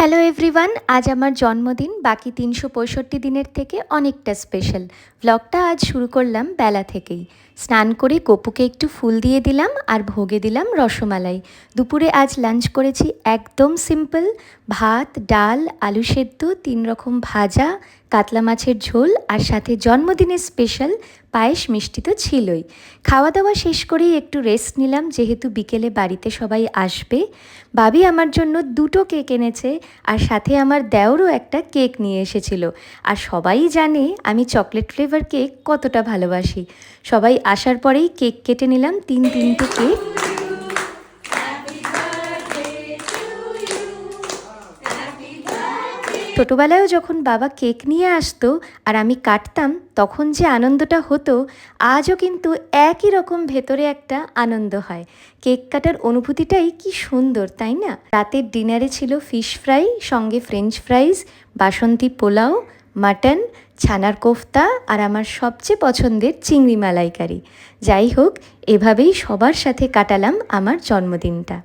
Hello everyone, আজ আমার জন্মদিন। বাকি ৩৬৫ দিনের থেকে অনেকটা স্পেশাল। ব্লগটা আজ শুরু করলাম বেলা থেকেই। স্নান করে গপুকে একটু ফুল দিয়ে দিলাম আর ভোগে দিলাম রসমালাই। দুপুরে আজ লাঞ্চ করেছি একদম সিম্পল, ভাত, ডাল, আলু সেদ্ধ, ৩ রকম ভাজা, কাতলা মাছের ঝোল আর সাথে জন্মদিনের স্পেশাল পায়েস, মিষ্টি তো ছিলই। খাওয়া দাওয়া শেষ করেই একটু রেস্ট নিলাম, যেহেতু বিকেলে বাড়িতে সবাই আসবে। বাবি আমার জন্য 2টো কেক এনেছে আর সাথে আমার দেওরও একটা কেক নিয়ে এসেছিল। আর সবাই জানে আমি চকলেট ফ্লেভার কেক কতটা ভালোবাসি। সবাই আসার পরেই কেক কেটে নিলাম 3টে কেক। ছোটোবেলায়ও যখন বাবা কেক নিয়ে আসতো আর আমি কাটতাম, তখন যে আনন্দটা হতো, আজও কিন্তু একই রকম ভেতরে একটা আনন্দ হয়। কেক কাটার অনুভূতিটাই কি সুন্দর, তাই না? রাতের ডিনারে ছিল ফিশ ফ্রাই, সঙ্গে ফ্রেঞ্চ ফ্রাইজ, বাসন্তী পোলাও, মাটন, ছানার কোফতা আর আমার সবচেয়ে পছন্দের চিংড়ি মালাইকারি। যাই হোক, এভাবেই সবার সাথে কাটালাম আমার জন্মদিনটা।